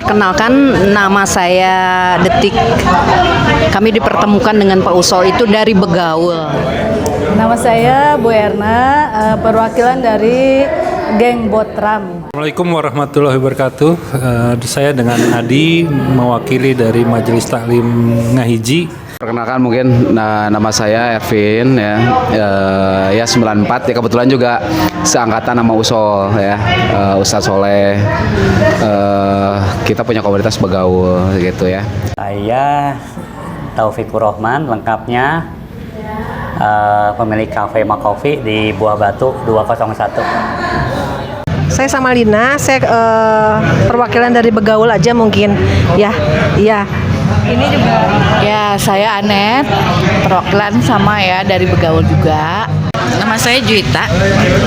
Perkenalkan, nama saya Detik. Kami dipertemukan dengan Pak Usol itu dari Begaul. Nama saya Bu Erna, perwakilan dari geng Botram. Assalamualaikum warahmatullahi wabarakatuh. Saya dengan Adi mewakili dari Majelis Taklim Ngahiji. Perkenalkan mungkin nama saya Ervin ya 94 ya, kebetulan juga seangkatan nama Usol ya, Ustaz Soleh. Kita punya komunitas Begaul gitu ya. Saya Taufikur Rohman, lengkapnya pemilik Cafe Makofi di Buah Batu 201. Saya sama Lina, saya perwakilan dari Begaul aja mungkin ya. Iya. Ini juga. Ya, saya Anet, perwakilan sama ya dari Begaul juga. Nama saya Juwita,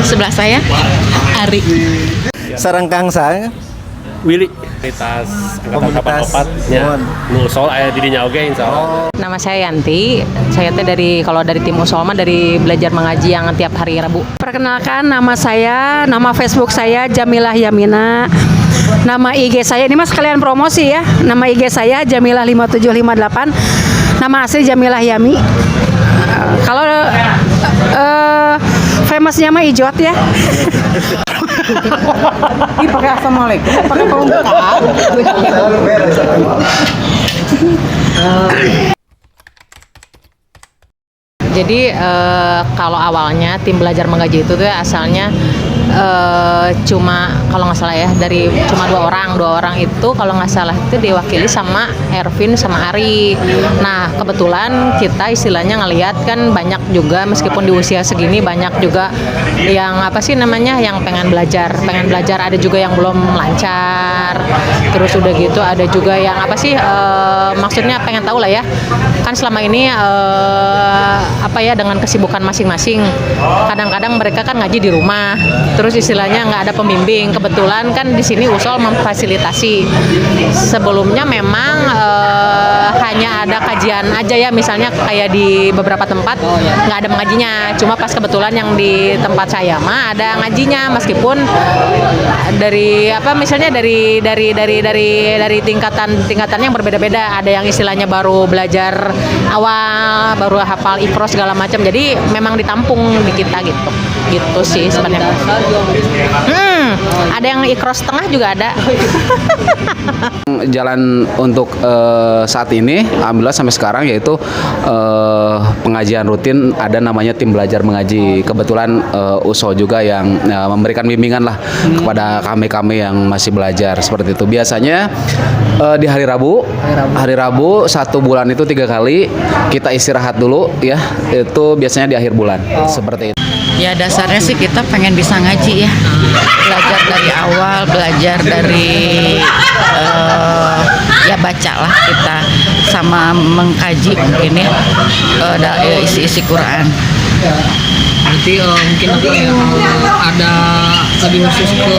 sebelah saya Ari. Sarengkang saya Willy, komunitas angkatan 84 nu Usol aya dirinya oge insyaallah. Nama saya Yanti. Saya dari tim Usol mah dari belajar mengaji yang tiap hari Rabu. Perkenalkan, nama Facebook saya Jamilah Yamina. Nama IG saya, ini mas sekalian promosi ya. Nama IG saya Jamilah 5758. Nama asli Jamilah Yami. Kalau famousnya mah Ijot ya. Ih, pakai assalamualaikum, pakai pembukaan. Jadi kalau awalnya tim belajar mengaji itu tuh asalnya cuma kalau nggak salah ya cuma dua orang itu kalau nggak salah itu diwakili sama Ervin sama Ari. Nah kebetulan kita istilahnya ngelihat kan banyak juga meskipun di usia segini banyak juga yang yang pengen belajar ada juga yang belum lancar, terus udah gitu ada juga yang maksudnya pengen tahu lah ya kan selama ini dengan kesibukan masing-masing kadang-kadang mereka kan ngaji di rumah terus istilahnya nggak ada pembimbing. Kebetulan kan di sini Usol memfasilitasi. Sebelumnya memang hanya ada kajian aja ya, misalnya kayak di beberapa tempat nggak ada mengajinya. Cuma pas kebetulan yang di tempat saya mah ada ngajinya, meskipun dari tingkatannya yang berbeda-beda. Ada yang istilahnya baru belajar awal, baru hafal ikro segala macam. Jadi memang ditampung di kita gitu sih sebenarnya. Ada yang ikro setengah juga ada. Jalan untuk saat ini alhamdulillah sampai sekarang yaitu pengajian rutin, ada namanya tim belajar mengaji. Kebetulan Usol juga yang memberikan bimbingan lah kepada kami yang masih belajar seperti itu. Biasanya di hari Rabu 1 bulan itu 3 kali kita istirahat dulu ya, itu biasanya di akhir bulan seperti itu. Ya dasarnya sih kita pengen bisa ngaji ya, belajar dari awal, belajar dari ya bacalah kita sama mengkaji mungkin ya isi-isi Quran. Berarti mungkin ada lebih khusus ke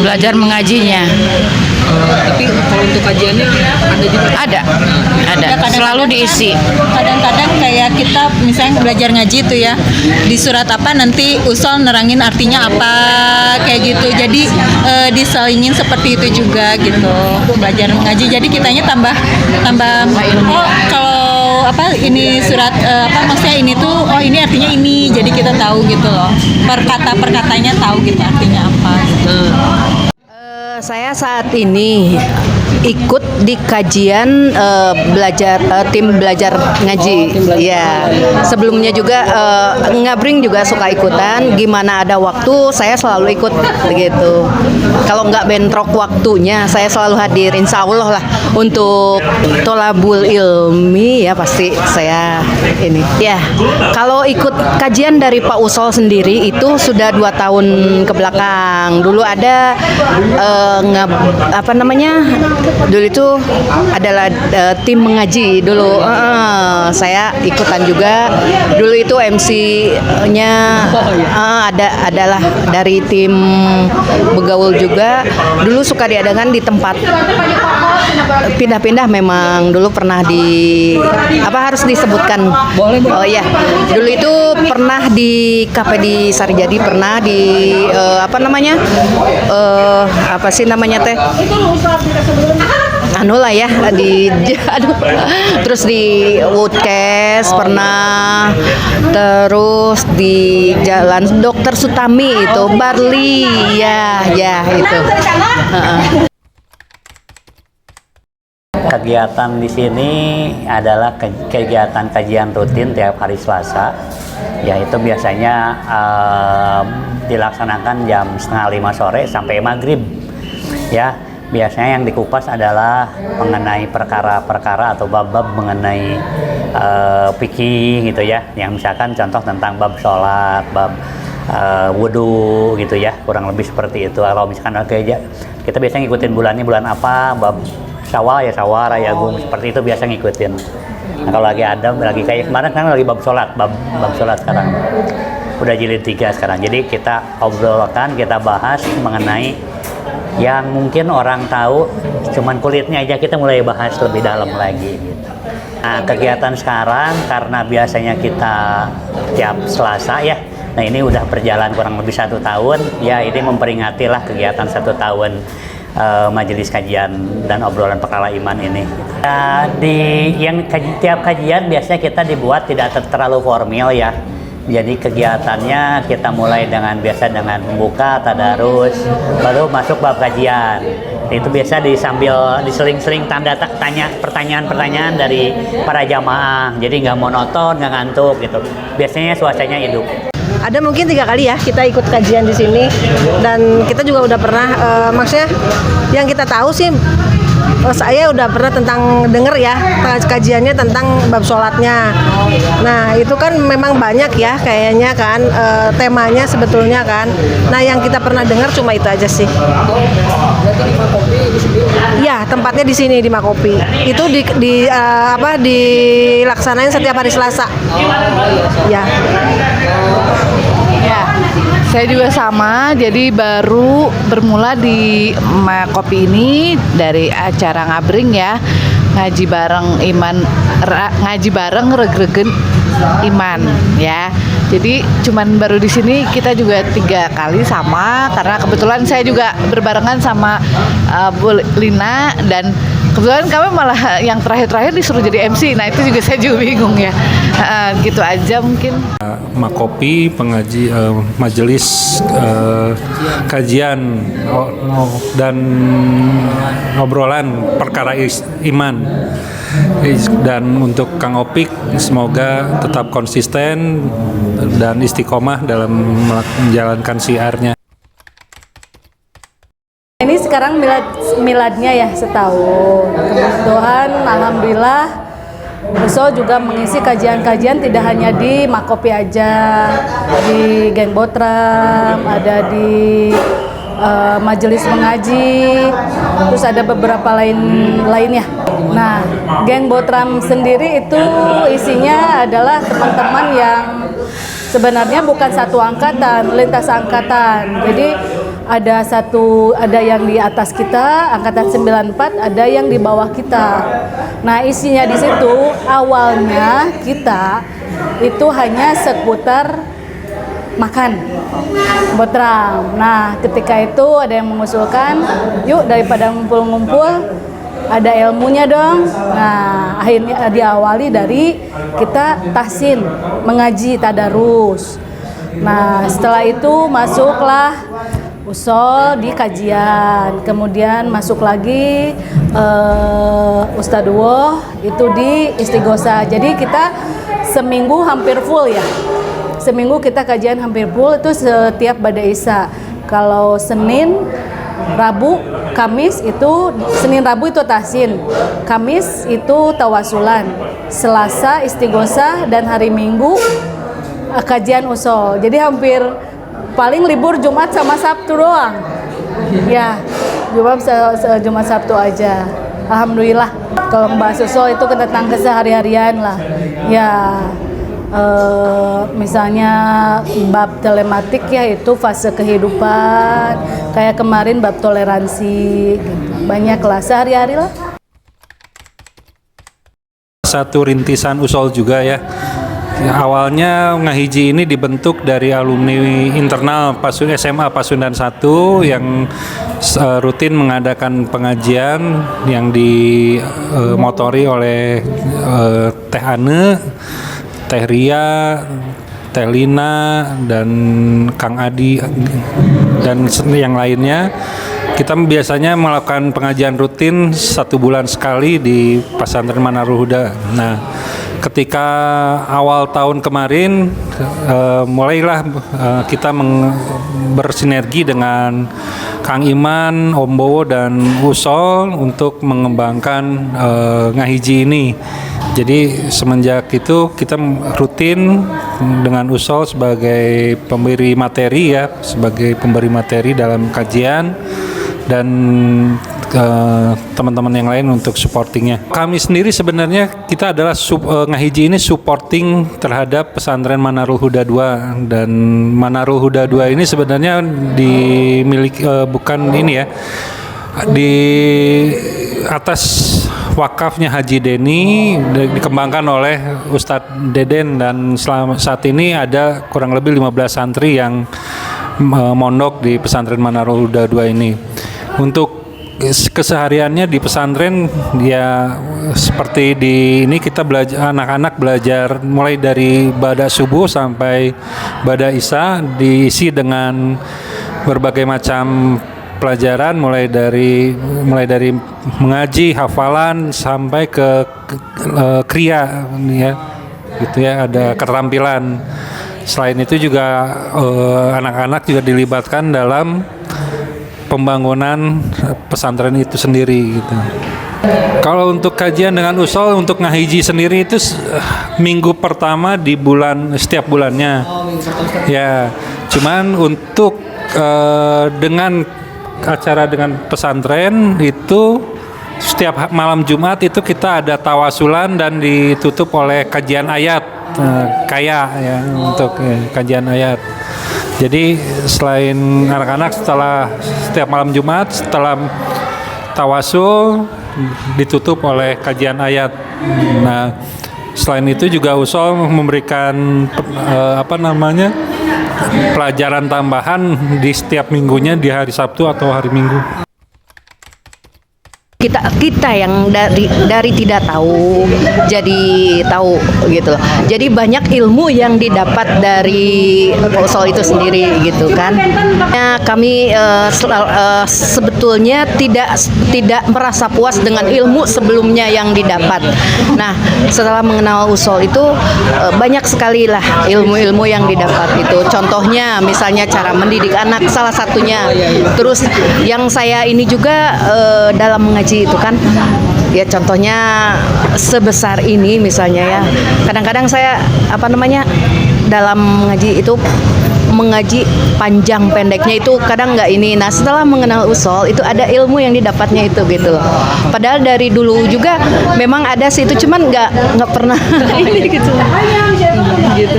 belajar mengajinya. Tapi kalau untuk kajiannya ada juga? Ada. Selalu diisi. Kadang-kadang kayak kita misalnya belajar ngaji itu ya, di surat apa nanti Usol nerangin artinya apa kayak gitu. Jadi diselingin seperti itu juga gitu, belajar mengaji. Jadi kitanya tambah kalau ini surat maksudnya ini tuh ini artinya ini. Jadi kita tahu gitu loh. Perkatanya tahu gitu artinya apa gitu. Saya saat ini ikut di kajian tim belajar ngaji. Ya, sebelumnya juga ngabring juga suka ikutan. Gimana ada waktu saya selalu ikut begitu. Kalau nggak bentrok waktunya saya selalu hadir. Insya Allah lah untuk tolabul ilmi ya pasti saya ini. Ya, kalau ikut kajian dari Pak Usol sendiri itu sudah 2 tahun ke belakang. Dulu ada dulu itu adalah tim mengaji dulu. Saya ikutan juga. Dulu itu MC-nya adalah dari tim Begaul juga. Dulu suka diadakan di tempat pindah-pindah memang. Dulu pernah harus disebutkan. Oh iya. Dulu itu pernah di kafe di Sarijadi, pernah di terus di Woodcast pernah, terus di Jalan Dokter Sutami itu Barli ya itu. Kegiatan di sini adalah kegiatan kajian rutin tiap hari Selasa, yaitu biasanya dilaksanakan jam 4:30 sore sampai maghrib. Ya, biasanya yang dikupas adalah mengenai perkara-perkara atau bab-bab mengenai fikih gitu ya, yang misalkan contoh tentang bab sholat, bab wudhu gitu ya, kurang lebih seperti itu. Kalau misalkan kita biasanya ngikutin bulannya bulan apa, bab Syawal ya Syawal, Rayagung, seperti itu biasa ngikutin. Nah, kalau lagi kayak kemarin kan lagi bab sholat sekarang. Udah jilid 3 sekarang. Jadi kita obrolkan, kita bahas mengenai yang mungkin orang tahu cuman kulitnya aja, kita mulai bahas lebih dalam lagi gitu. Nah, kegiatan sekarang karena biasanya kita tiap Selasa ya. Nah, ini udah berjalan kurang lebih 1 tahun. Ya, ini memperingati lah kegiatan 1 tahun majelis kajian dan obrolan perkara iman ini. Tiap kajian biasanya kita dibuat tidak terlalu formal ya. Jadi kegiatannya kita mulai dengan membuka tadarus, baru masuk bab kajian. Itu biasa diseling-seling pertanyaan-pertanyaan dari para jamaah. Jadi nggak monoton, nggak ngantuk gitu. Biasanya suasananya hidup. Ada mungkin 3 kali ya kita ikut kajian di sini, dan kita juga udah pernah maksudnya yang kita tahu sih, saya udah pernah denger ya kajiannya tentang bab sholatnya. Nah itu kan memang banyak ya kayaknya kan temanya sebetulnya kan. Nah yang kita pernah dengar cuma itu aja sih. Ya tempatnya di sini di Makopi. Itu dilaksanain setiap hari Selasa. Ya. Ya, saya juga sama. Jadi baru bermula di Makopi ini dari acara ngabring ya, ngaji bareng regregen iman ya. Jadi cuman baru di sini kita juga 3 kali sama, karena kebetulan saya juga berbarengan sama Bu Lina, dan kebetulan kami malah yang terakhir disuruh jadi MC. Nah itu juga saya juga bingung ya. Gitu aja mungkin. Makopi majelis kajian dan obrolan perkara iman. Dan untuk Kang Opik semoga tetap konsisten dan istiqomah dalam menjalankan syiarnya. Ini sekarang miladnya ya setahun. Kemudian alhamdulillah Usol juga mengisi kajian-kajian tidak hanya di Makopi aja, di Geng Botram, ada di majelis mengaji, terus ada beberapa lainnya. Nah, Geng Botram sendiri itu isinya adalah teman-teman yang sebenarnya bukan satu angkatan, lintas angkatan. Jadi ada yang di atas kita, angkatan 94, ada yang di bawah kita. Nah, isinya di situ awalnya kita itu hanya seputar makan Botram. Nah, ketika itu ada yang mengusulkan, yuk daripada ngumpul-ngumpul, ada ilmunya dong. Nah, akhirnya diawali dari kita tahsin, mengaji tadarus. Nah, setelah itu masuklah Usol di kajian, kemudian masuk lagi Ustadz Woh itu di istighosa. Jadi kita seminggu hampir full ya. Seminggu kita kajian hampir full itu setiap Bada Isya. Kalau Senin, Rabu, Kamis itu Senin Rabu itu tahsin, Kamis itu tawasulan, Selasa istighosa dan hari Minggu kajian usul. Jadi hampir paling libur Jumat sama Sabtu doang. Ya, Jumat Sabtu aja. Alhamdulillah. Kalau membahas usul itu tentang kesehari-harian lah. Ya, misalnya bab telematik ya itu fase kehidupan. Kayak kemarin bab toleransi. Gitu. Banyak lah sehari-hari lah. Satu rintisan usul juga ya. Awalnya Ngahiji ini dibentuk dari alumni internal SMA Pasundan 1 yang rutin mengadakan pengajian yang dimotori oleh Teh Ane, Teh Ria, Teh Lina, dan Kang Adi dan yang lainnya. Kita biasanya melakukan pengajian rutin 1 bulan sekali di Pesantren Manarul Huda. Nah, ketika awal tahun kemarin mulailah kita bersinergi dengan Kang Iman, Om Bowo, dan Usol untuk mengembangkan Ngahiji ini. Jadi semenjak itu kita rutin dengan Usol sebagai pemberi materi ya, sebagai pemberi materi dalam kajian dan teman-teman yang lain untuk supportingnya. Kami sendiri sebenarnya kita adalah Ngahiji ini supporting terhadap pesantren Manarul Huda 2, dan Manarul Huda 2 ini sebenarnya dimiliki bukan ini ya, di atas wakafnya Haji Deni, dikembangkan oleh Ustadz Deden, dan saat ini ada kurang lebih 15 santri yang mondok di pesantren Manarul Huda 2 ini. Untuk kesehariannya di pesantren ya seperti di ini kita belajar, anak-anak belajar mulai dari Bada subuh sampai Bada Isya, diisi dengan berbagai macam pelajaran mulai dari mengaji, hafalan sampai ke kriya ya. Gitu ya, ada keterampilan. Selain itu juga anak-anak juga dilibatkan dalam pembangunan pesantren itu sendiri gitu. Kalau untuk kajian dengan Usol untuk Ngahiji sendiri itu minggu pertama di setiap bulannya. Ya, cuman untuk dengan acara dengan pesantren itu setiap malam Jumat itu kita ada tawasulan dan ditutup oleh kajian ayat kaya ya, untuk kajian ayat. Jadi selain anak-anak setiap malam Jumat setelah tawasul ditutup oleh kajian ayat. Nah, selain itu juga Usol memberikan pelajaran tambahan di setiap minggunya di hari Sabtu atau hari Minggu. Kita yang dari tidak tahu jadi tahu gitu loh. Jadi banyak ilmu yang didapat dari Usol itu sendiri gitu kan. Ya, kami sebetulnya tidak merasa puas dengan ilmu sebelumnya yang didapat. Nah, setelah mengenal Usol itu banyak sekali lah ilmu-ilmu yang didapat itu. Contohnya misalnya cara mendidik anak salah satunya. Terus yang saya ini juga dalam mengaji itu kan ya, contohnya sebesar ini misalnya ya, kadang-kadang saya dalam mengaji itu mengaji panjang pendeknya itu kadang nggak ini. Nah, setelah mengenal Usol itu ada ilmu yang didapatnya itu gitu loh. Padahal dari dulu juga memang ada sih itu, cuman nggak pernah ini gitu. Gitu.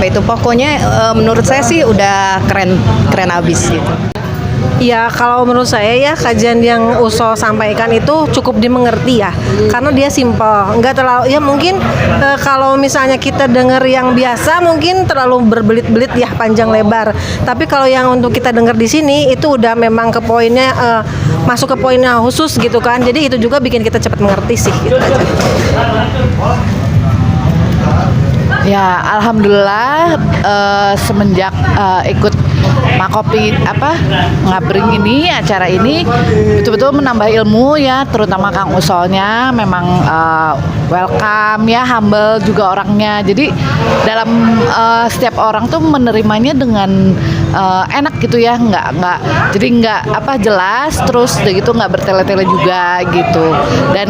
Itu pokoknya menurut saya sih udah keren abis gitu. Ya, kalau menurut saya ya kajian yang Usol sampaikan itu cukup dimengerti ya, karena dia simpel, nggak terlalu ya mungkin kalau misalnya kita dengar yang biasa mungkin terlalu berbelit-belit ya, panjang lebar. Tapi kalau yang untuk kita dengar di sini itu udah memang ke poinnya, masuk ke poinnya khusus gitu kan. Jadi itu juga bikin kita cepat mengerti sih gitu aja. Ya, alhamdulillah semenjak ikut Makopi ngabring ini acara ini betul-betul menambah ilmu ya, terutama Kang Usolnya memang welcome ya, humble juga orangnya. Jadi dalam setiap orang tuh menerimanya dengan enak gitu ya, nggak jelas, terus udah gitu nggak bertele-tele juga gitu, dan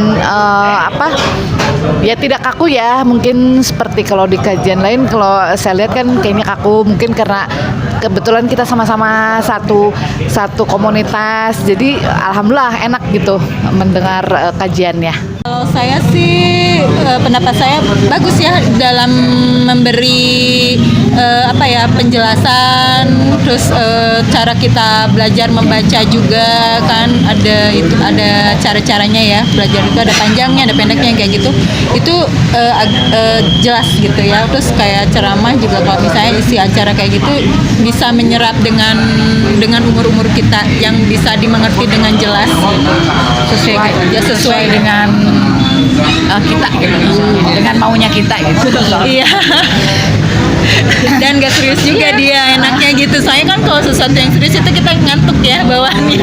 ya tidak kaku ya, mungkin seperti kalau di kajian lain kalau saya lihat kan kayaknya kaku, mungkin karena kebetulan kita sama-sama satu komunitas, jadi alhamdulillah enak gitu mendengar kajiannya. Kalau saya sih pendapat saya bagus ya dalam memberi penjelasan, terus cara kita belajar membaca juga kan ada cara-caranya ya, belajar itu ada panjangnya ada pendeknya kayak gitu, itu jelas gitu ya. Terus kayak ceramah juga kalau misalnya isi acara kayak gitu bisa menyerap dengan umur kita yang bisa dimengerti dengan jelas sesuai dengan kita gitu, dengan maunya kita gitu. Iya. Dan gak serius juga dia, enaknya gitu. Saya kan kalau sesuatu yang serius itu kita ngantuk ya bawaannya.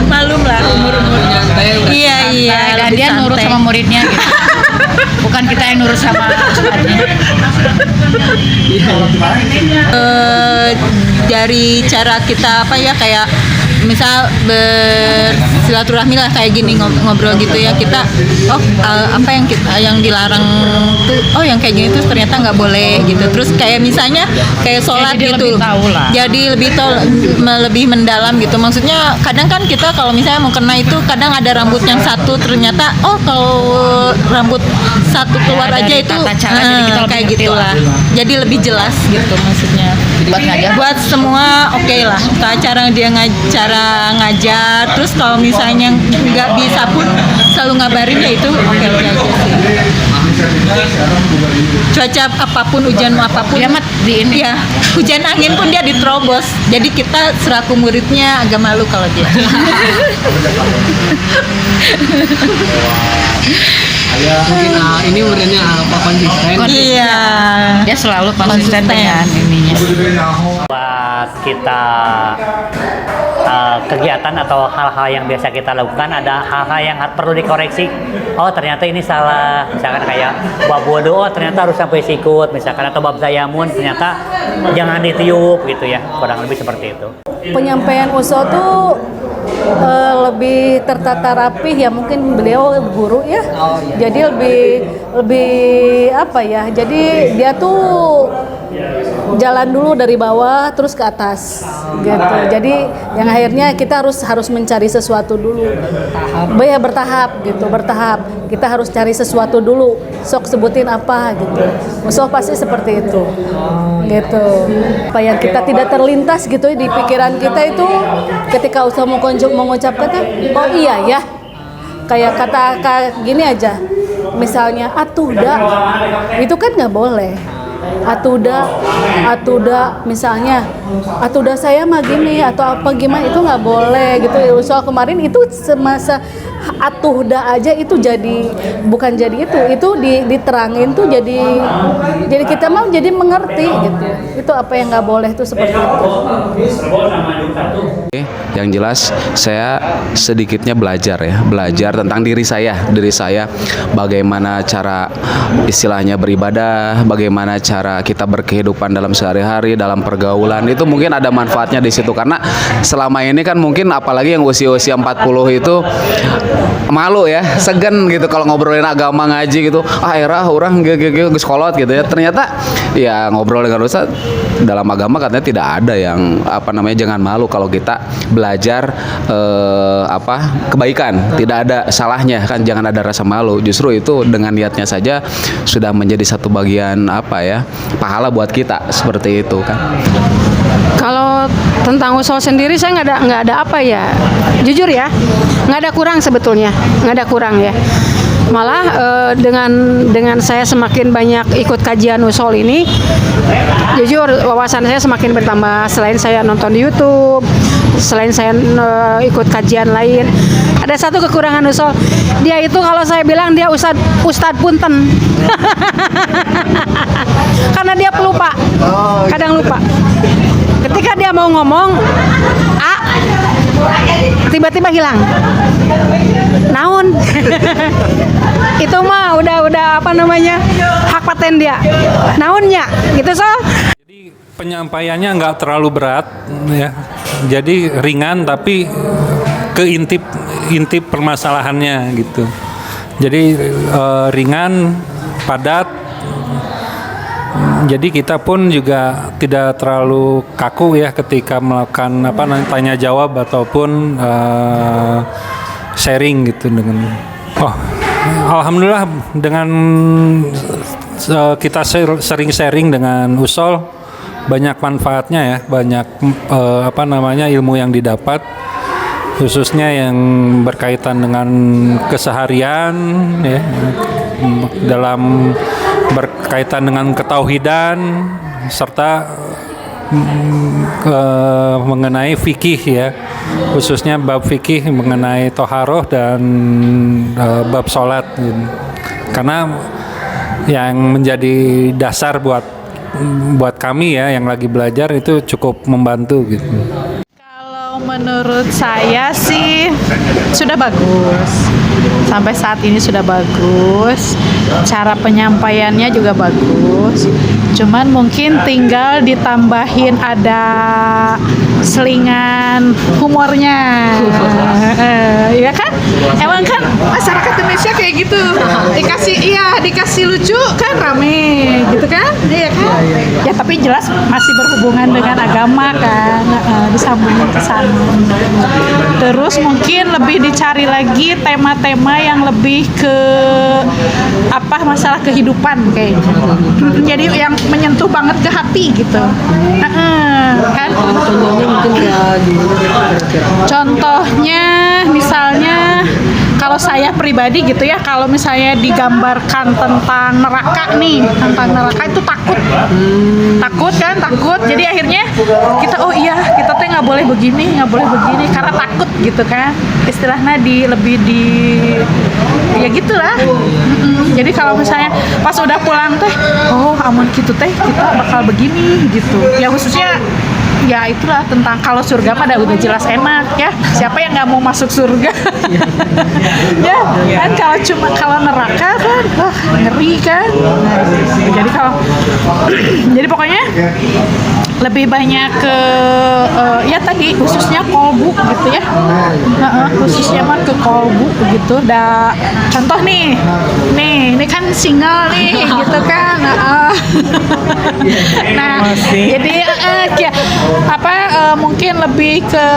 Malum lah umur-umurnya. Iya. Dan dia nurut sama muridnya gitu. Bukan kita yang nurut sama ustadznya. Dari cara kita kayak misal bersilaturahmi lah kayak gini, ngobrol gitu ya, kita yang dilarang tuh yang kayak gini tuh ternyata nggak boleh gitu. Terus kayak misalnya kayak sholat gitu, jadi lebih mendalam gitu. Maksudnya kadang kan kita kalau misalnya mau kena itu kadang ada rambut yang satu, ternyata kalau rambut satu keluar aja itu kayak gitulah, jadi lebih jelas gitu maksudnya. Buat semua oke lah, cara dia cara ngajar. Terus kalau misalnya nggak bisa pun selalu ngabarin ya itu oke aja sih. Cuaca apapun, hujan apapun ya, hujan angin pun dia diterobos. Jadi kita selaku muridnya agak malu kalau dia. Mungkin ini muridnya konsisten. Iya. Dia selalu konsisten dengan ininya. Buat kita kegiatan atau hal-hal yang biasa kita lakukan, ada hal-hal yang perlu dikoreksi. Oh ternyata ini salah, misalkan kayak bab wudu, ternyata harus sampai sikut, misalkan, atau bab tayammum ternyata jangan ditiup gitu ya, kurang lebih seperti itu. Penyampaian usul tuh lebih tertata rapih ya, mungkin beliau guru ya, jadi lebih jadi dia tuh jalan dulu dari bawah terus ke atas gitu. Jadi yang akhirnya kita harus mencari sesuatu dulu. Bertahap gitu, bertahap. Kita harus cari sesuatu dulu. Sok sebutin apa gitu. Usul pasti seperti itu. Gitu. Apa yang kita tidak terlintas gitu di pikiran kita itu ketika usul mengucapkan, oh iya ya. Kayak kata gini aja. Misalnya atuda. Itu kan nggak boleh. Atuda misalnya, atuda saya mah gini atau apa gimana, itu nggak boleh gitu. Soal kemarin itu semasa atuda aja itu bukan jadi itu diterangin tuh jadi kita mau jadi mengerti gitu. Itu apa yang nggak boleh tuh seperti itu. Yang jelas saya sedikitnya belajar tentang diri saya, bagaimana cara istilahnya beribadah, bagaimana cara kita berkehidupan dalam sehari-hari, dalam pergaulan. Itu mungkin ada manfaatnya di situ, karena selama ini kan mungkin apalagi yang usia 40 itu malu ya, segan gitu kalau ngobrolin agama, ngaji gitu. Orang geus kolot gitu ya. Ternyata ya ngobrol dengan ustaz dalam agama katanya tidak ada yang jangan malu kalau kita belajar kebaikan, tidak ada salahnya kan, jangan ada rasa malu. Justru itu dengan niatnya saja sudah menjadi satu bagian pahala buat kita, seperti itu kan. Kalau tentang usul sendiri saya nggak ada jujur ya, nggak ada kurang sebetulnya, nggak ada kurang ya. Malah dengan saya semakin banyak ikut kajian usul ini, jujur wawasan saya semakin bertambah. Selain saya nonton di YouTube, selain saya ikut kajian lain, ada satu kekurangan usul. Dia itu kalau saya bilang dia ustadz punten, karena dia pelupa, kadang lupa. ketika dia mau ngomong A, tiba-tiba hilang. Naon? Itu mah udah apa namanya, hak paten dia. Naonnya, gitu so. Jadi penyampaiannya nggak terlalu berat, ya. Jadi ringan tapi ke intip permasalahannya gitu. Jadi ringan, padat. Jadi kita pun juga tidak terlalu kaku ya ketika melakukan tanya jawab ataupun sharing gitu dengan. Alhamdulillah dengan kita sering sharing dengan Usol, banyak manfaatnya ya, banyak ilmu yang didapat, khususnya yang berkaitan dengan keseharian ya, dalam berkaitan dengan ketauhidan serta mengenai fikih ya, khususnya bab fikih mengenai toharoh dan bab sholat gitu. Karena yang menjadi dasar buat kami ya yang lagi belajar itu cukup membantu gitu. Kalau menurut saya sih sudah bagus. Sampai saat ini sudah bagus. Cara penyampaiannya juga bagus. Cuman mungkin tinggal ditambahin ada selingan humornya. Ya kan? Emang kan masyarakat Indonesia kayak gitu. Dikasih lucu kan rame gitu kan? Iya kan? Ya tapi jelas masih berhubungan dengan agama kan. Disambungin ke sana. Terus mungkin lebih dicari lagi tema-tema yang lebih ke masalah kehidupan kayaknya. Jadi yang menyentuh banget ke hati gitu. Kan? Contohnya misalnya kalau saya pribadi gitu ya, kalau misalnya digambarkan tentang neraka nih, tentang neraka itu takut jadi akhirnya kita kita tuh nggak boleh begini karena takut gitu kan, istilahnya ya gitulah. Jadi kalau misalnya pas udah pulang teh, amun gitu teh kita bakal begini gitu ya, khususnya ya itulah tentang kalau surga mah udah jelas enak ya, siapa yang nggak mau masuk surga. Ya kan, kalau neraka kan ngeri kan. Jadi pokoknya lebih banyak ke ya tadi khususnya kolbu gitu ya, khususnya mah ke kolbu gitu. Contoh nih ini kan single nih gitu kan. Nah jadi mungkin lebih ke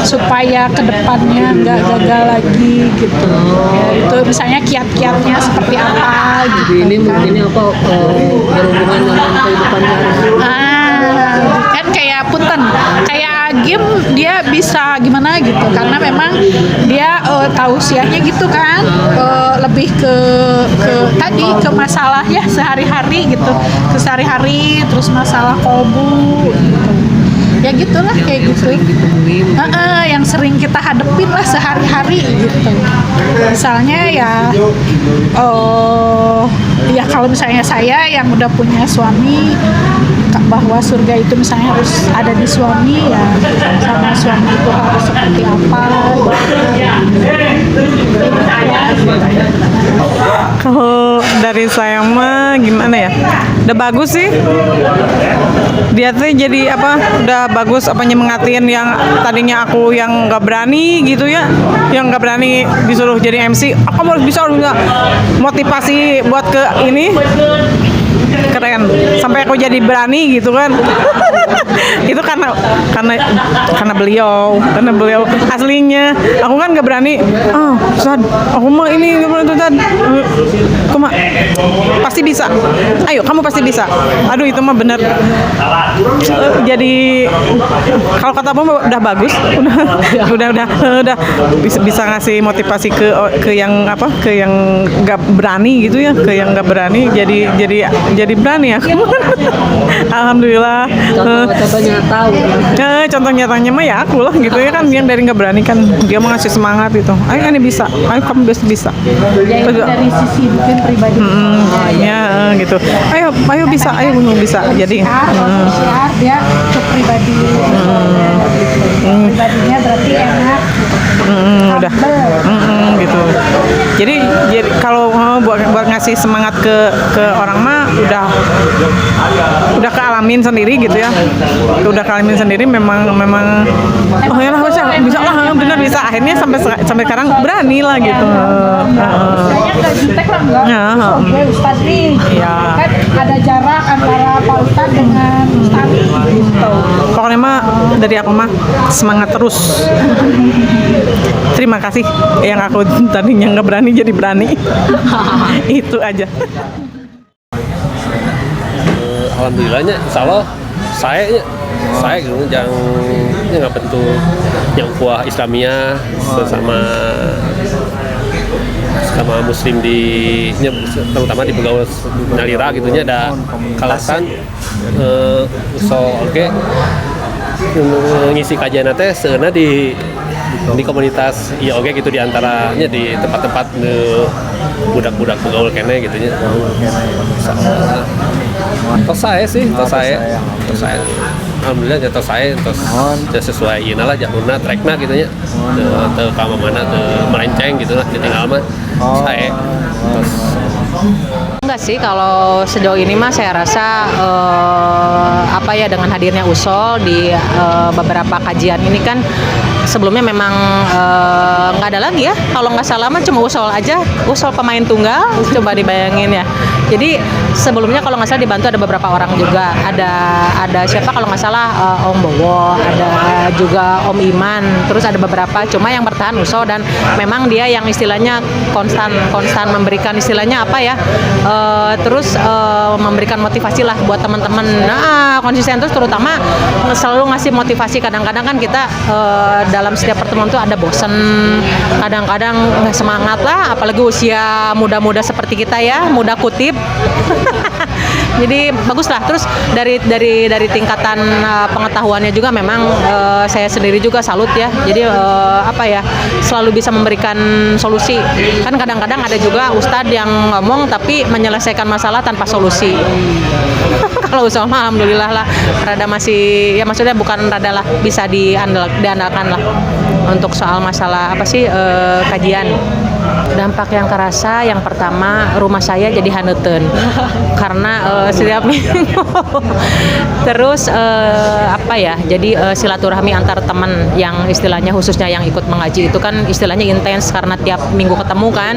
supaya kedepannya nggak gagal lagi gitu ya, itu misalnya kiat-kiatnya seperti apa gitu. Ini mungkin berhubungan dengan kehidupan kan kayak punten kayak Agim dia bisa gimana gitu karena memang dia tausiahnya gitu kan, lebih ke masalah ya sehari-hari gitu, ke sehari-hari, terus masalah kolbu gitu. Ya gitulah kayak gitu. Yang sering kita hadepin lah sehari-hari gitu. Misalnya ya kalau misalnya saya yang udah punya suami, bahwa surga itu misalnya harus ada di suami ya, sama suami itu harus seperti apa Kalau dari saya mah gimana ya, udah bagus sih dia tuh, jadi udah bagus nyemangatin yang tadinya aku yang nggak berani gitu ya, yang nggak berani disuruh jadi MC, kamu harus bisa motivasi buat ke ini, keren sampai aku jadi berani gitu kan. Itu karena beliau aslinya. Aku kan nggak berani. Ustad, aku mah ini nggak berani Ustad. Kamu pasti bisa. Ayo, kamu pasti bisa. Aduh, itu mah bener. Jadi kalau kata aku udah bagus, udah bisa ngasih motivasi ke yang ke yang nggak berani gitu ya, ke yang nggak berani jadi berani aku. Alhamdulillah. contohnya tahu. Contoh nyatanya mah ya aku lah gitu ya kan, yang dari nggak berani kan dia mau ngasih semangat itu. Ayo ini bisa, ayo kamu bisa. Ya, itu dari sisi mungkin pribadi. Ya gitu. Ayo bisa, ayo bisa. Jadi Syiar dia ke pribadi. Pribadinya berarti enak. udah gitu. Jadi kalau buat ngasih semangat ke orang mah udah kealamin sendiri gitu ya. Udah kealamin sendiri memang oh ya lah bisa lah, benar bisa. Akhirnya sampai sekarang berani lah gitu. Saya nggak jutek lah enggak. Oke, Ustadz nih. Iya. Kan ada jarak antara Pak Ustadz dengan Ustadz gitu. Pokoknya mah dari aku mah semangat terus. Terima kasih yang aku tadinya nggak berani jadi berani. Itu aja. Alhamdulillahnya, insya Allah saya gitu yang nggak bentuk yang kuah Islamiyah sama Muslim terutama di Pegawai Nalira gitunya ada kalasan ngisi kajian teh sebenarnya di komunitas ya oke gitu, diantaranya di tempat-tempat budak-budak pegawai kene gitunya. Tos saya alhamdulillah tos saya sesuai inilah jalurna trekna gitunya ke mana ke melenceng gitu lah ditinggal mah saya tos. Enggak sih, kalau sejauh ini mah saya rasa dengan hadirnya Usol di beberapa kajian ini kan sebelumnya memang nggak ada lagi ya, kalau nggak salah mah cuma Usol aja, Usol pemain tunggal, coba dibayangin ya. Jadi sebelumnya kalau nggak salah dibantu ada beberapa orang juga, ada siapa kalau nggak salah Om Bowo, ada juga Om Iman, terus ada beberapa, cuma yang bertahan Usol dan memang dia yang istilahnya konstan memberikan istilahnya terus memberikan motivasi lah buat teman-teman. Nah, konsisten terus, terutama selalu ngasih motivasi. Kadang-kadang kan kita dalam setiap pertemuan tuh ada bosen, kadang-kadang nggak semangat lah, apalagi usia muda-muda seperti kita ya, muda kutip. Jadi bagus lah. Terus dari tingkatan pengetahuannya juga memang saya sendiri juga salut ya. Jadi selalu bisa memberikan solusi. Kan kadang-kadang ada juga ustadz yang ngomong tapi menyelesaikan masalah tanpa solusi. Kalau usaha alhamdulillah lah, rada masih ya, maksudnya bukan rada lah, bisa diandalkan lah untuk soal masalah kajian. Dampak yang terasa yang pertama, rumah saya jadi haneuten karena setiap minggu. Terus jadi silaturahmi antar teman yang istilahnya khususnya yang ikut mengaji itu kan istilahnya intens karena tiap minggu ketemu kan.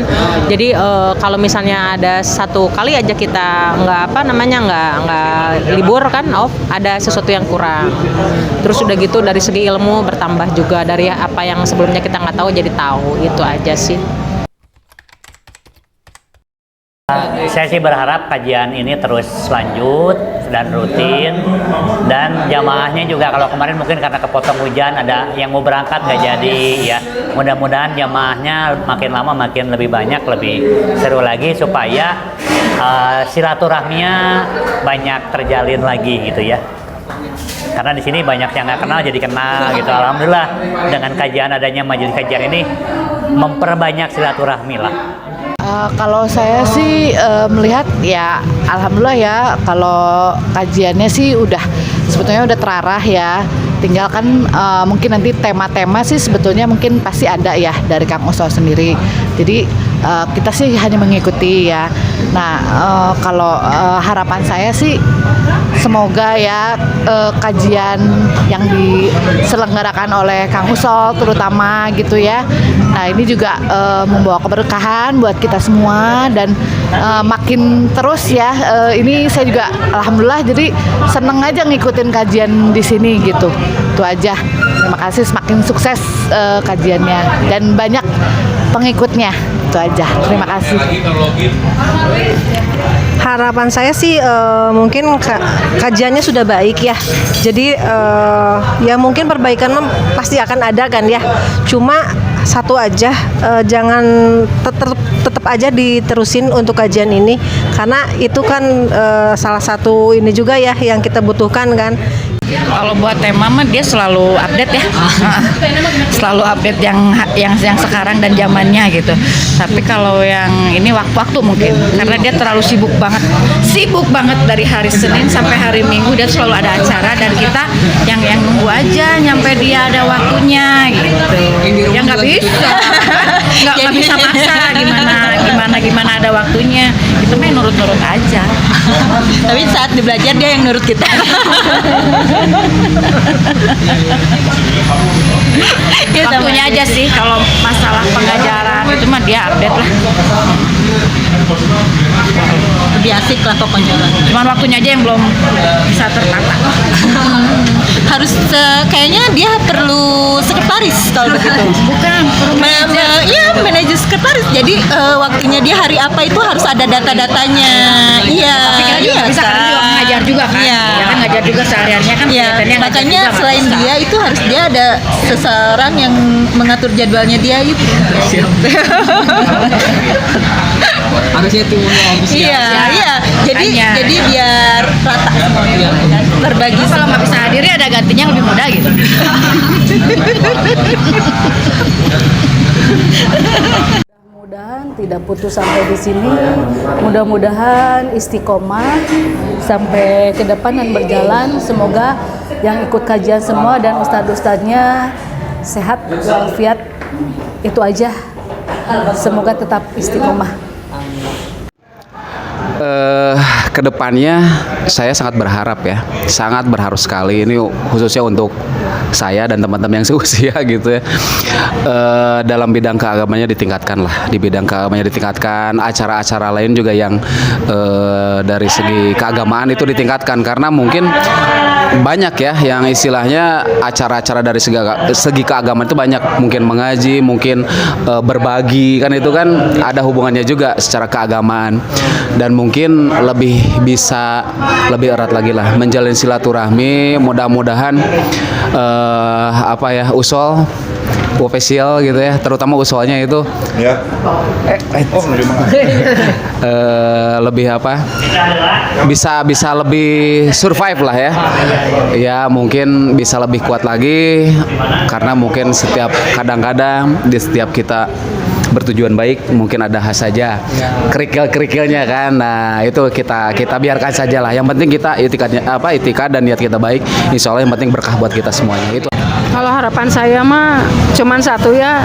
Jadi kalau misalnya ada satu kali aja kita nggak libur kan, ada sesuatu yang kurang. Terus udah gitu dari segi ilmu bertambah juga, dari apa yang sebelumnya kita nggak tahu jadi tahu. Itu aja sih. Saya sih berharap kajian ini terus lanjut dan rutin, dan jamaahnya juga, kalau kemarin mungkin karena kepotong hujan ada yang mau berangkat nggak jadi ya, mudah-mudahan jamaahnya makin lama makin lebih banyak, lebih seru lagi supaya silaturahminya banyak terjalin lagi gitu ya. Karena di sini banyak yang nggak kenal jadi kenal gitu. Alhamdulillah dengan adanya majelis kajian ini memperbanyak silaturahmi lah. Kalau saya sih melihat ya alhamdulillah ya, kalau kajiannya sih sebetulnya udah terarah ya. Tinggal kan mungkin nanti tema-tema sih sebetulnya mungkin pasti ada ya dari Kang Usol sendiri. Jadi kita sih hanya mengikuti ya. Nah kalau harapan saya sih semoga ya kajian yang diselenggarakan oleh Kang Usol terutama gitu ya. Nah ini juga membawa keberkahan buat kita semua dan makin terus ya. Ini saya juga alhamdulillah jadi seneng aja ngikutin kajian di sini gitu. Itu aja. Terima kasih, semakin sukses kajiannya dan banyak pengikutnya. Itu aja. Terima kasih. Harapan saya sih mungkin kajiannya sudah baik ya. Jadi ya mungkin perbaikan pasti akan ada kan ya. Cuma satu aja, jangan tetap aja diterusin untuk kajian ini, karena itu kan salah satu ini juga ya yang kita butuhkan kan. Kalau buat tema mah dia selalu update ya, selalu update yang sekarang dan zamannya gitu. Tapi kalau yang ini waktu-waktu mungkin karena dia terlalu sibuk banget dari hari Senin sampai hari Minggu dia selalu ada acara dan kita yang nunggu aja nyampe dia ada waktunya gitu. Ya nggak bisa, nggak bisa maksa gimana ada waktunya. Itu mah nurut-nurut aja. Tapi saat di belajar dia yang nurut kita. Waktunya aja sih kalau masalah pengajaran itu mah dia update lah. Lebih asik lah pokoknya. Cuman waktunya aja yang belum bisa tertata. Harus kayaknya dia perlu sekretaris kalau begitu. Bukan, iya manajer sekretaris. Jadi waktunya dia hari apa itu harus ada data-datanya. Iya. Tapi kan juga bisa kan juga ngajar juga kan. Iya. Ya kan ngajar juga sehari-harinya kan. Iya. Makanya selain dia itu harus dia ada seseorang yang mengatur jadwalnya dia itu. Harusnya tim Iya. Jadi biar rata semuanya. Berbagi. Kalau nggak bisa hadir ya ada gantinya yang lebih mudah gitu. Mudah-mudahan tidak putus sampai di sini. Mudah-mudahan istiqomah sampai ke depan dan berjalan. Semoga yang ikut kajian semua dan ustadz-ustadznya sehat walafiat. Itu aja. Semoga tetap istiqomah. Kedepannya saya sangat berharap ya, sangat berharap sekali ini khususnya untuk saya dan teman-teman yang seusia gitu ya, dalam bidang keagamannya ditingkatkan lah, di bidang keagamannya ditingkatkan, acara-acara lain juga yang dari segi keagamaan itu ditingkatkan karena mungkin banyak ya yang istilahnya acara-acara dari segi keagamaan itu banyak, mungkin mengaji, mungkin berbagi kan itu kan ada hubungannya juga secara keagamaan dan mungkin lebih erat lagi lah menjalin silaturahmi. Mudah-mudahan usol official gitu ya, terutama usolnya itu lebih bisa lebih survive lah ya mungkin bisa lebih kuat lagi karena mungkin kadang-kadang di setiap kita bertujuan baik mungkin ada saja kerikil-kerikilnya kan. Nah itu kita biarkan saja lah, yang penting kita itikad dan niat kita baik, insya Allah yang penting berkah buat kita semuanya. Itu Kalau harapan saya mah cuman satu ya,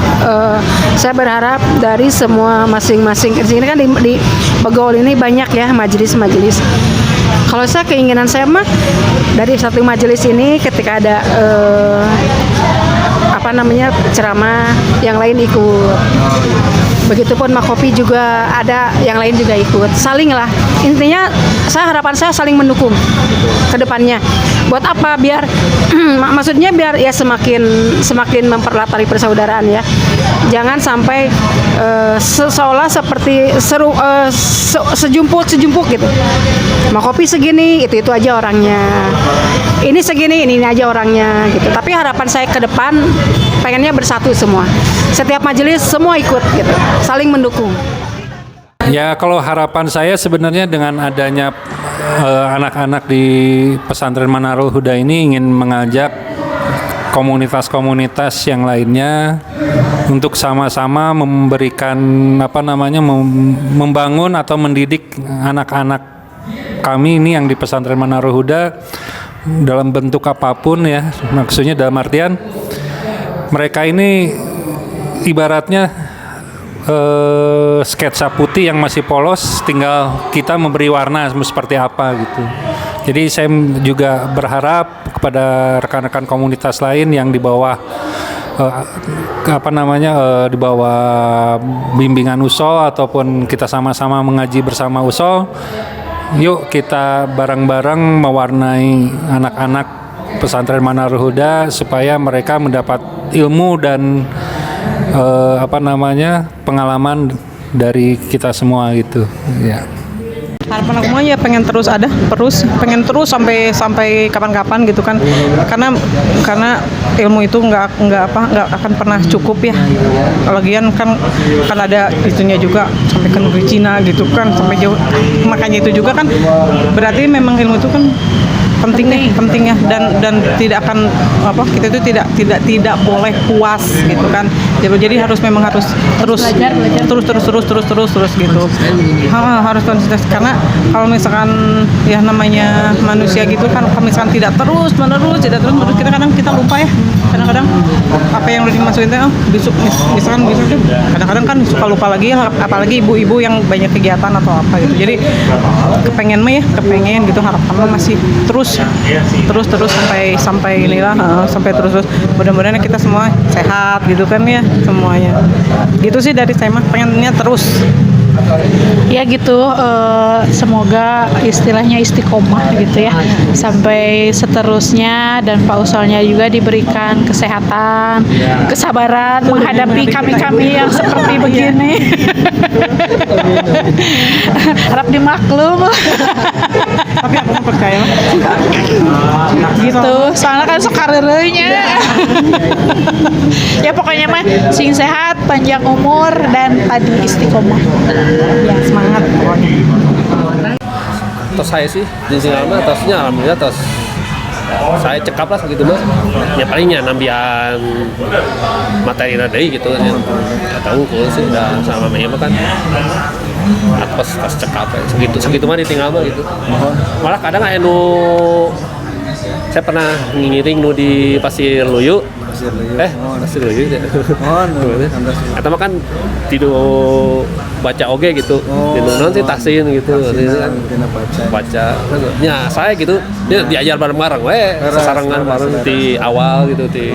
saya berharap dari semua masing-masing di sini kan di Begaul ini banyak ya majelis-majelis. Kalau saya keinginan saya mah dari satu majelis ini ketika ada ceramah yang lain ikut. Begitupun Makopi juga ada yang lain juga ikut. Saling lah. Intinya harapan saya saling mendukung ke depannya. Buat apa? Biar maksudnya biar ya semakin mempererat tali persaudaraan ya. Jangan sampai seolah seperti sejumput gitu. Makopi segini, itu aja orangnya. Ini segini, ini aja orangnya gitu. Tapi harapan saya ke depan pengennya bersatu semua. Setiap majelis semua ikut gitu. Saling mendukung. Ya kalau harapan saya sebenarnya dengan adanya anak-anak di pesantren Manarul Huda ini ingin mengajak komunitas-komunitas yang lainnya untuk sama-sama memberikan membangun atau mendidik anak-anak kami ini yang di pesantren Manarul Huda dalam bentuk apapun ya, maksudnya dalam artian mereka ini ibaratnya sketsa putih yang masih polos, tinggal kita memberi warna seperti apa gitu. Jadi saya juga berharap kepada rekan-rekan komunitas lain yang di bawah di bawah bimbingan USOL ataupun kita sama-sama mengaji bersama USOL, yuk kita bareng-bareng mewarnai anak-anak pesantren Manarul Huda supaya mereka mendapat ilmu dan pengalaman dari kita semua gitu ya. Harapan aku mah ya pengen terus sampai kapan-kapan gitu kan, karena ilmu itu nggak akan pernah cukup ya. Lagian kan ada itunya juga sampai ke negeri Cina gitu kan, sampai jauh. Makanya itu juga kan berarti memang ilmu itu kan penting ya, dan tidak akan kita itu tidak boleh puas gitu kan. Jadi harus terus gitu. Harus konsisten, karena kalau misalkan ya namanya manusia gitu kan, kalau misalkan tidak terus menerus kita kadang kita lupa ya. Kadang-kadang apa yang udah dimasukin besok misalkan kadang-kadang kan suka lupa lagi, apalagi ibu-ibu yang banyak kegiatan atau apa gitu. Jadi kepengen gitu, harapannya masih terus sampai inilah sampai terus. Mudah-mudahan kita semua sehat gitu kan ya semuanya. Gitu sih dari saya mah, pengennya terus. Ya gitu, semoga istilahnya istiqomah gitu ya sampai seterusnya, dan Pak Usolnya juga diberikan kesehatan, kesabaran menghadapi kami yang seperti begini. Harap dimaklum. Tapi aku mau percaya gitu, soalnya kan sekarernya. Ya pokoknya mah sing sehat, panjang umur, dan tadi istiqomah. Ya semangat pokoknya. Terus saya sih di sini atasnya alhamdulillah terus saya cekap lah segitu mah. Ya palingnya nambihan materi nadai gitu kan, yang tahu kok sih udah sama mamanya mah kan atas cekap ya. segitu mah ditinggal mah gitu. Malah kadang anu saya pernah ngiring nu di Pasir Luyu. Pasir Luyu ya. Eta mah kan tidur baca oge gitu. Tidur non sih tasin gitu. Kan baca. Ya saya gitu. Dia diajar bareng-bareng we, sasarangan bareng di awal gitu di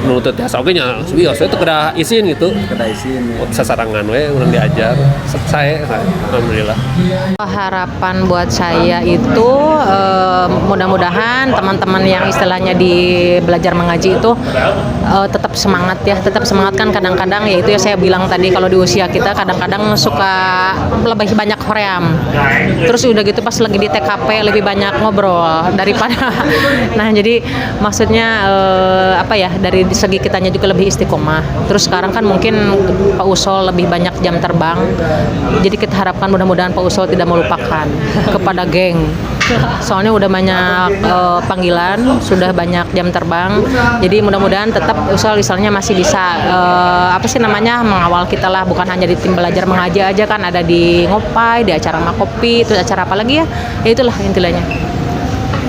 nuntut ya oge nya. Saya tuh kada izin gitu. Sasarangan we urang diajar. Saya alhamdulillah. Harapan buat saya itu mudah-mudahan teman-teman yang istilahnya di belajar mengaji itu tetap semangat kan. Kadang-kadang ya itu ya saya bilang tadi, kalau di usia kita kadang-kadang suka lebih banyak hoream, terus udah gitu pas lagi di TKP lebih banyak ngobrol daripada nah jadi maksudnya dari segi kitanya juga lebih istiqomah. Terus sekarang kan mungkin Pak Usol lebih banyak jam terbang, jadi kita harapkan mudah-mudahan Pak Usol tidak melupakan kepada geng, soalnya udah banyak panggilan, sudah banyak jam terbang. Jadi mudah-mudahan tetap Usol misalnya masih bisa mengawal kita lah, bukan hanya di tim belajar mengaji aja kan, ada di Ngopai, di acara Makopi, terus acara apa lagi ya itulah intinya.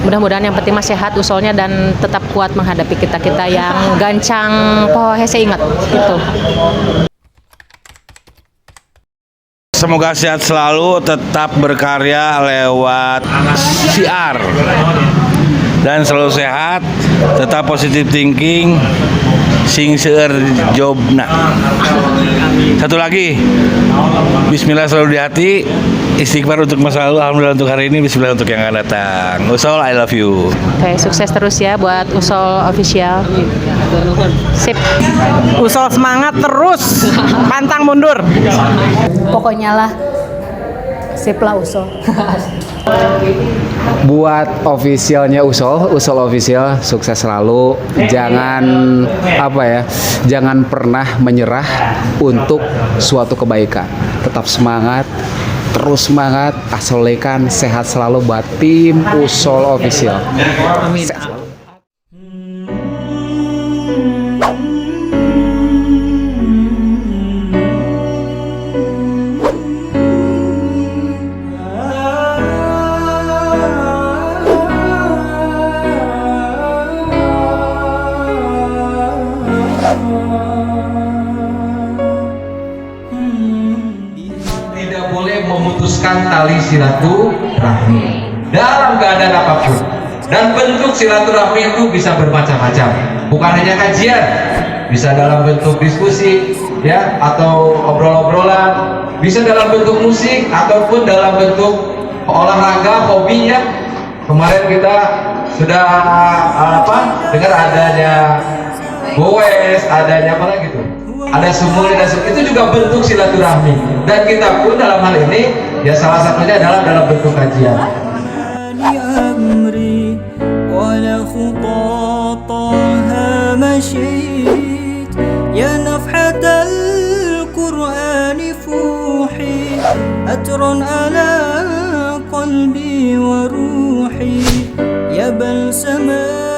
Mudah-mudahan yang penting masih sehat Usolnya dan tetap kuat menghadapi kita yang gancang saya ingat itu. Semoga sehat selalu, tetap berkarya lewat siar, dan selalu sehat, tetap positive thinking, sing seueur jobna. Satu lagi, bismillah selalu di hati, istighfar untuk masa lalu, alhamdulillah untuk hari ini, bismillah untuk yang akan datang. Usol, I love you. Oke, sukses terus ya buat Usol official. Sip. Usol semangat terus, pantang mundur. Pokoknya lah, sip lah Usol. Buat officialnya Usol official, sukses selalu. Jangan pernah menyerah untuk suatu kebaikan. Tetap semangat, terus semangat, asolekan, sehat selalu buat tim Usol official. Amin. Tidak boleh memutuskan tali silaturahmi dalam keadaan apapun, dan bentuk silaturahmi itu bisa bermacam-macam, bukan hanya kajian, bisa dalam bentuk diskusi ya, atau obrol-obrolan, bisa dalam bentuk musik ataupun dalam bentuk olahraga, hobi ya. Kemarin kita sudah dengar adanya goes, adanya apa lagi tuh, ada sumur, itu juga bentuk silaturahmi, dan kita pun dalam hal ini ya salah satunya adalah dalam bentuk kajian. عطر على قلبي وروحي يا bersama.